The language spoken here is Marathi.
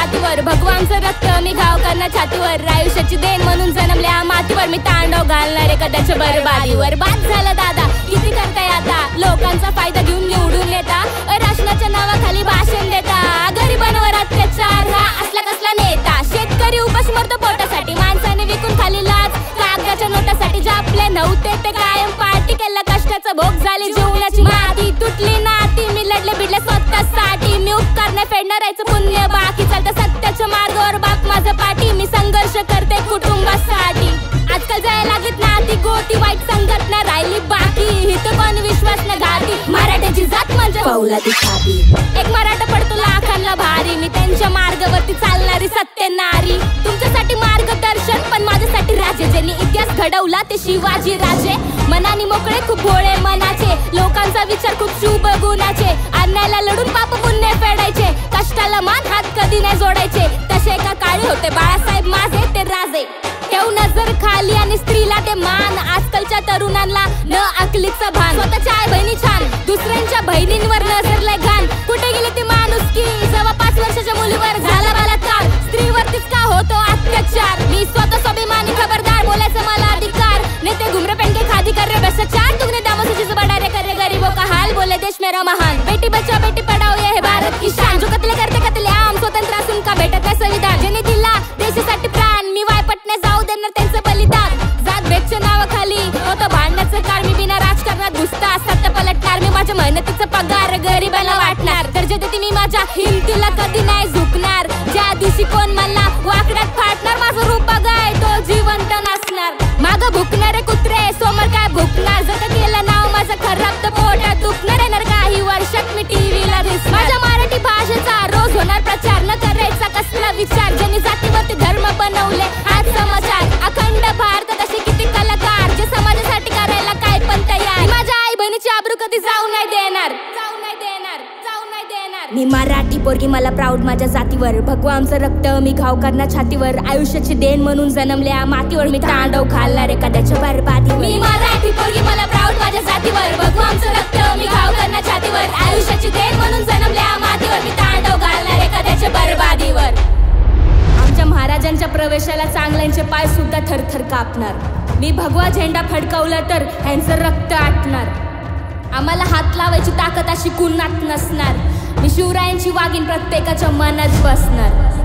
जातीवर भगवानचं रक्त मी घाव करणार छातीवर आयुष्याची देण म्हणून जन्मल्या मातीवर मी तांडव घालणारे कदाच बरबादीवर बाद झालं दादा किती करताय आता लोकांचा फायदा घेऊन निवडून येता राशनाच्या नावाखाली भाषण देता गरिबांवर अत्याचार हा असला कसला नेता शेतकरी उपाशी मरतो पोटासाठी माणसाने विकून खाली लाच कागदाच्या नोटासाठी जापले नव्हते ते कायम पार्टी केला कष्टाचा भोग झाली जीवनाची माती तुटली नाती मी लढले बिडले स्वतःसाठी मी उपकार नाही फेडणार याचं पुण्य बाकी चालतं सत्याच्या मार्गावर बाप माझं पाठी मी संघर्ष करते कुटुंबासाठी आजकाल जायला लागत ना ती गोटी वाईट संगत ना राहिली बाकी इथं कोण विश्वास ना घाती मराठ्याची जात म्हणजे पौलादी छाती एक मराठा पडतो लाखांना भारी मी त्यांच्या मार्गावरती चालणारी सत्य नारी तुमच्यासाठी मार्गदर्शन पण माझ्यासाठी राजे ज्यांनी इतिहास घडवला ते शिवाजी राजे मनाने मोकळे खूप भोळे मनाचे लोकांचा विचार खूप शुभ गुणाचे अन्यायाला लढून पाप पुण्य फेडायचे कष्टाला मान हात कधी नाही जोडायचे तसे एका काळी होते बाळासाहेब माझे ते राजे ठेव नजर खाली आणि स्त्रीला ते मान आजकालच्या तरुणांना न अकलीचं भान स्वतःच्या आई बहिणी छान दुसऱ्यांच्या बहिणींवर नजर लय घाण कुठे गेली ती माणुसकी जेव्हा 5 वर्षाच्या मुलीवर झाला बलात्कार स्त्रीवरतीच का होतो अत्याचार मी स्वतः स्वाभिमानी खबरदार बोलायचं मला अधिकार नेते घुमरे पेंके खादी कर रहे भ्रष्टाचार तुमने दामों से बड़ा रे कर रहे गरीबों का हाल बोले देश मेरा महान बेटी बचाओ बेटी पढ़ाओ ये है भारत की शान जो कत्ले करते कत्ले आम स्वतंत्र असून का भेटत नाही संविधान ज्यांनी दिला देशासाठी प्राण मी वायपटणे जाऊ देणार त्यांचं बलिदान जात भेटच्या नावाखाली होतं भांडण्याचं कार मी बिना राजकारणात घुसता सत्य पलटणार मी माझ्या मेहनतीचा पगार गरिबाला वाटणार दर्जा देते मी माझ्या हिमतीला कधी नाही झुकणार ज्या दिवशी कोण मला वाकड्यात फाटणार माझं रूप बघाय तो जिवंत नसणार मागं भुकणारे कुत्रे समोर काय भुकणार जर केलं नाव माझं खराब तर पोटात दुखणार येणार काही वर्षात मी टीव्हीला दिसणार माझ्या मराठी भाषेचा रोज होणार प्रचार न करायचा कसला विचार ज्यांनी जातीवरती धर्म बनवले आज समाचार अखंड भारतात असे किती कलाकार जे समाजासाठी करायला काय पण तयार माझ्या आई बहिणीची आबरू कधी जाऊ नाही देणार मी मराठी पोरगी मला प्राऊड माझ्या जातीवर भगवानचं रक्त मी घाव करणार छातीवर आयुष्याची देण म्हणून जन्मल्या मातीवर मी तांडव घालणार एखाद्याच्या बरबादी मी मराठी पोरगी मला प्राऊड माझ्या जातीवर भगवानचं रक्त मी घाव करणार छातीवर आयुष्याची देण म्हणून जन्मल्या मातीवर मी तांडव घालणार एखाद्याच्या बरबादीवर आमच्या महाराजांच्या प्रवेशाला चांगल्यांचे पाय सुद्धा थरथर कापणार मी भगवा झेंडा फडकवला तर ह्यांचं रक्त आटणार आम्हाला हात लावायची ताकद अशी कुणात नसणार मी शिवरायांची वागीन प्रत्येकाच्या मनात बसणार